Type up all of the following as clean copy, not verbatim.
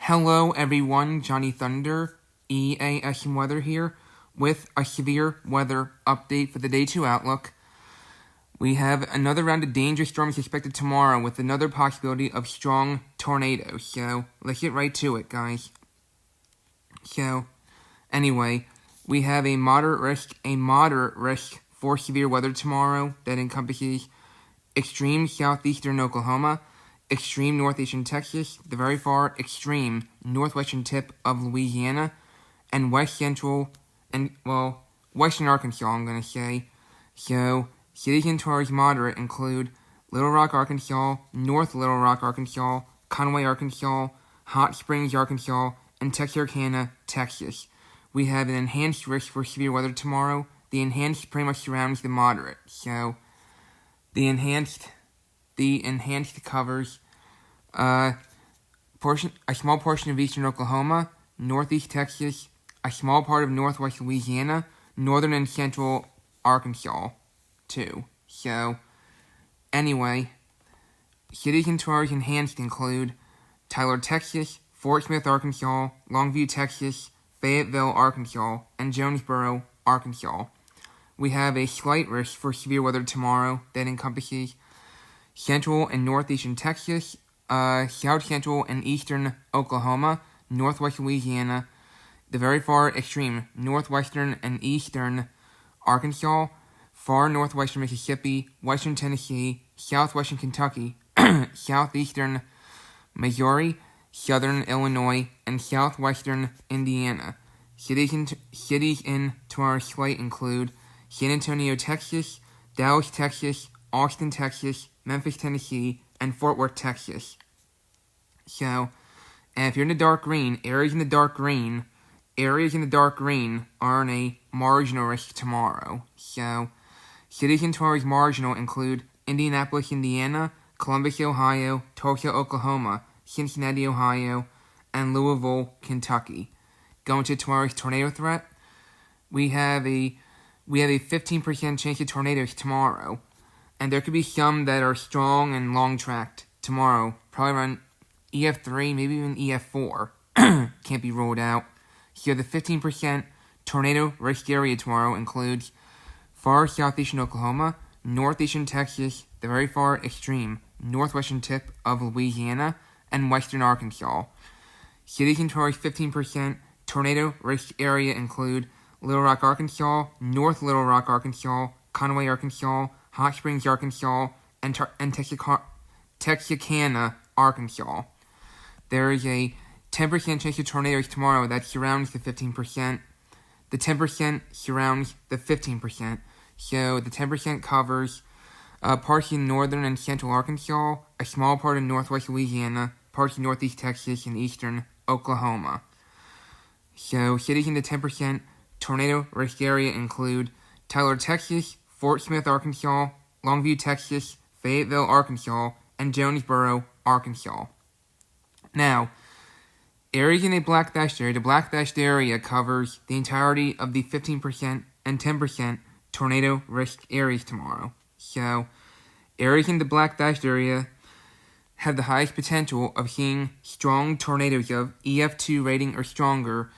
Hello everyone, Johnny Thunder, EAS&Weather here with a severe weather update for the Day 2 outlook. We have another round of dangerous storms expected tomorrow with another possibility of strong tornadoes. So, let's get right to it, guys. So, anyway, we have a moderate risk for severe weather tomorrow that encompasses extreme southeastern Oklahoma, extreme northeastern Texas, the very far extreme northwestern tip of Louisiana, and western Arkansas, I'm going to say. So, cities in towards moderate include Little Rock, Arkansas, North Little Rock, Arkansas, Conway, Arkansas, Hot Springs, Arkansas, and Texarkana, Texas. We have an enhanced risk for severe weather tomorrow. The enhanced pretty much surrounds the moderate. So, the enhanced covers a small portion of eastern Oklahoma, northeast Texas, a small part of northwest Louisiana, northern and central Arkansas, too. So, anyway, cities and tours enhanced include Tyler, Texas, Fort Smith, Arkansas, Longview, Texas, Fayetteville, Arkansas, and Jonesboro, Arkansas. We have a slight risk for severe weather tomorrow that encompasses central and northeastern Texas, south central and eastern Oklahoma, northwest Louisiana, the very far extreme northwestern and eastern Arkansas, far northwestern Mississippi, western Tennessee, southwestern Kentucky, southeastern Missouri, southern Illinois, and southwestern Indiana. Cities in tomorrow's slight include San Antonio, Texas, Dallas, Texas, Austin, Texas, Memphis, Tennessee, and Fort Worth, Texas. So, and if you're in the dark green, areas in the dark green are in a marginal risk tomorrow. So, cities in tomorrow's marginal include Indianapolis, Indiana, Columbus, Ohio, Tulsa, Oklahoma, Cincinnati, Ohio, and Louisville, Kentucky. Going to tomorrow's tornado threat, we have a 15% chance of tornadoes tomorrow, and there could be some that are strong and long-tracked tomorrow, probably around EF3, maybe even EF4. Can't be ruled out. So the 15% tornado risk area tomorrow includes far southeastern Oklahoma, northeastern Texas, the very far extreme northwestern tip of Louisiana, and western Arkansas. Cities in tomorrow's 15% tornado risk area include Little Rock, Arkansas, North Little Rock, Arkansas, Conway, Arkansas, Hot Springs, Arkansas, and Texarkana, Arkansas. There is a 10% chance of tornadoes tomorrow that surrounds the 15%. The 10% surrounds the 15%. So the 10% covers parts in northern and central Arkansas, a small part of northwest Louisiana, parts of northeast Texas, and eastern Oklahoma. So cities in the 10% tornado risk area include Tyler, Texas, Fort Smith, Arkansas, Longview, Texas, Fayetteville, Arkansas, and Jonesboro, Arkansas. Now, areas in a black dashed area. The black dashed area covers the entirety of the 15% and 10% tornado risk areas tomorrow. So, areas in the black dashed area have the highest potential of seeing strong tornadoes of EF2 rating or stronger.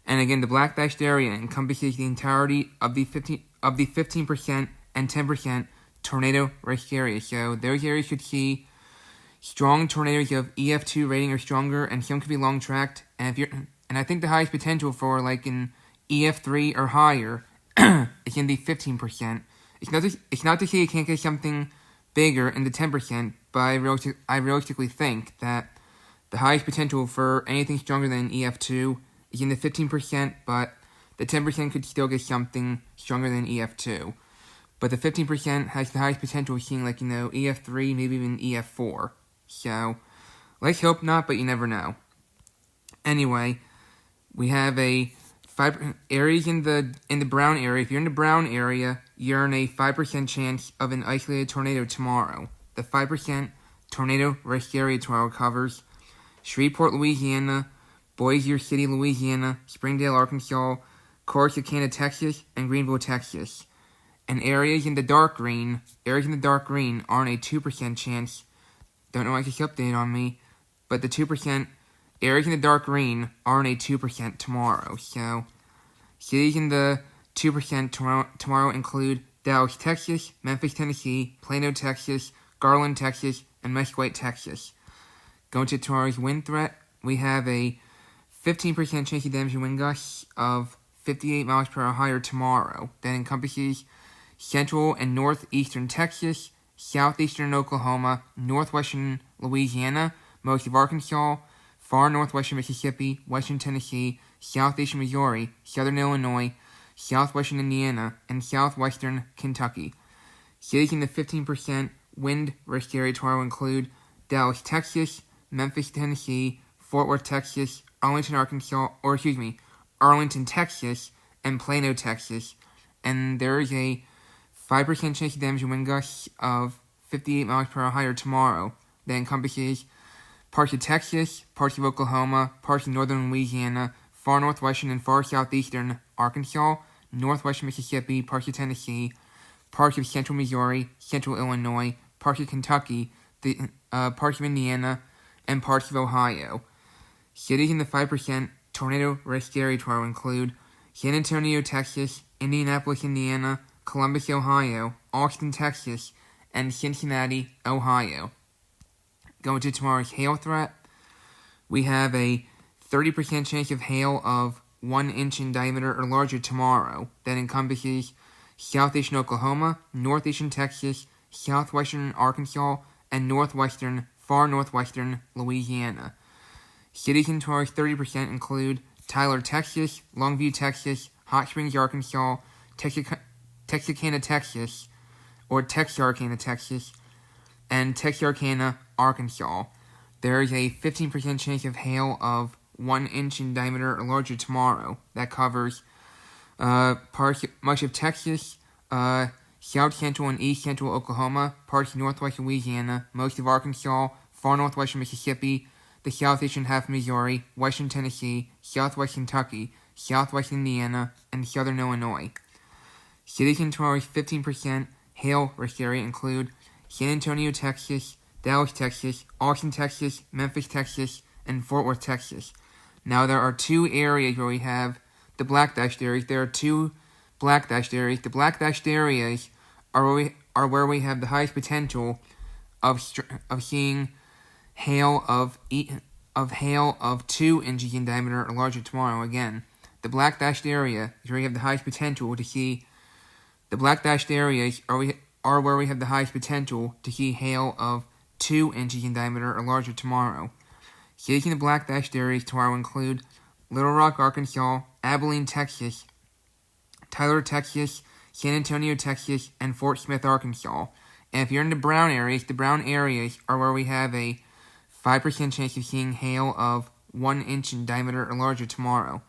And again, the black dashed area encompasses the entirety of the 15% and 10% tornado risk area. So those areas should see strong tornadoes of EF2 rating or stronger, and some could be long tracked. And I think the highest potential for like an EF3 or higher is in the 15%. It's not to say you can't get something bigger in the 10%, but I realistically think that the highest potential for anything stronger than EF2 is in the 15%, but the 10% could still get something stronger than EF2. But the 15% has the highest potential of seeing, EF3, maybe even EF4. So, let's hope not, but you never know. Anyway, we have areas in the brown area. If you're in the brown area, you're in a 5% chance of an isolated tornado tomorrow. The 5% tornado risk area tomorrow covers Shreveport, Louisiana, Bossier City, Louisiana, Springdale, Arkansas, Corsicana, Texas, and Greenville, Texas. And areas in the dark green are in a 2% chance. Don't know why it's updated on me, but the 2% areas in the dark green are in a 2% tomorrow. So, cities in the 2% tomorrow include Dallas, Texas, Memphis, Tennessee, Plano, Texas, Garland, Texas, and Mesquite, Texas. Going to tomorrow's wind threat, we have a 15% chance of damaging wind gusts of 58 miles per hour higher tomorrow. That encompasses central and northeastern Texas, southeastern Oklahoma, northwestern Louisiana, most of Arkansas, far northwestern Mississippi, western Tennessee, southeastern Missouri, southern Illinois, southwestern Indiana, and southwestern Kentucky. Cities in the 15% wind risk area tomorrow include Dallas, Texas, Memphis, Tennessee, Fort Worth, Texas, Arlington, Texas, and Plano, Texas. And there is a 5% chance of damage and wind gusts of 58 miles per hour higher tomorrow. That encompasses parts of Texas, parts of Oklahoma, parts of northern Louisiana, far northwestern and far southeastern Arkansas, northwestern Mississippi, parts of Tennessee, parts of central Missouri, central Illinois, parts of Kentucky, parts of Indiana, and parts of Ohio. Cities in the 5% tornado risk area tomorrow include San Antonio, Texas, Indianapolis, Indiana, Columbus, Ohio, Austin, Texas, and Cincinnati, Ohio. Going to tomorrow's hail threat, we have a 30% chance of hail of 1 inch in diameter or larger tomorrow. That encompasses southeastern Oklahoma, northeastern Texas, southwestern Arkansas, and far northwestern Louisiana. Cities in tomorrow's 30% include Tyler, Texas, Longview, Texas, Hot Springs, Arkansas, Texarkana, Texas, and Texarkana, Arkansas. There is a 15% chance of hail of 1 inch in diameter or larger tomorrow. That covers much of Texas, south central and east central Oklahoma, parts of northwest Louisiana, most of Arkansas, far northwestern Mississippi, the southeastern half of Missouri, western Tennessee, southwest Kentucky, southwest Indiana, and southern Illinois. Cities in tomorrow's 15% hail risk area include San Antonio, Texas, Dallas, Texas, Austin, Texas, Memphis, Texas, and Fort Worth, Texas. Now, there are two areas where we have the black dashed areas. There are two black dashed areas. The black dashed areas are where we have the highest potential of seeing hail of 2 inches in diameter or larger tomorrow. Again, the black dashed area is where we have the highest potential to see. The black dashed areas are where we have the highest potential to see hail of 2 inches in diameter or larger tomorrow. Cities in the black dashed areas tomorrow include Little Rock, Arkansas, Abilene, Texas, Tyler, Texas, San Antonio, Texas, and Fort Smith, Arkansas. And if you're in the brown areas are where we have a 5% chance of seeing hail of 1 inch in diameter or larger tomorrow.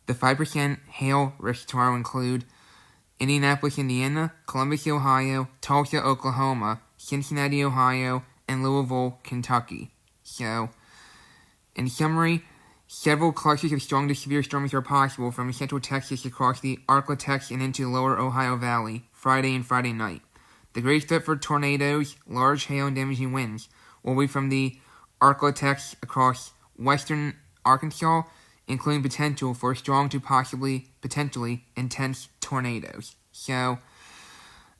The 5% hail risk tomorrow include Indianapolis, Indiana, Columbus, Ohio, Tulsa, Oklahoma, Cincinnati, Ohio, and Louisville, Kentucky. So, in summary, several clusters of strong to severe storms are possible from central Texas across the Arklatex and into the lower Ohio Valley, Friday and Friday night. The greatest threat for tornadoes, large hail, and damaging winds will be from the Arklatex across western Arkansas, including potential for strong to potentially intense tornadoes. So,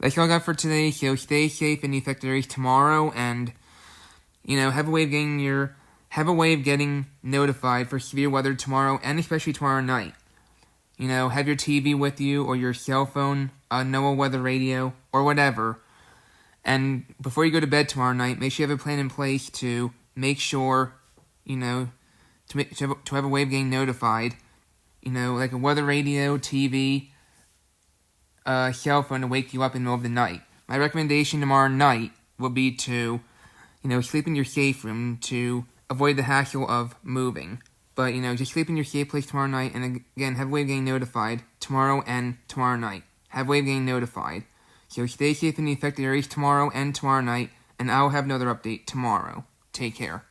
that's all I got for today. So stay safe in the affected areas tomorrow, and have a way of getting notified for severe weather tomorrow, and especially tomorrow night. Have your TV with you, or your cell phone, NOAA weather radio, or whatever. And before you go to bed tomorrow night, make sure you have a plan in place to make sure, to have a way of getting notified. Like a weather radio, TV, cell phone to wake you up in the middle of the night. My recommendation tomorrow night would be to, sleep in your safe room to avoid the hassle of moving. But, just sleep in your safe place tomorrow night, and again, have a way of getting notified tomorrow and tomorrow night. Have a way of getting notified. So stay safe in the affected areas tomorrow and tomorrow night, and I'll have another update tomorrow. Take care.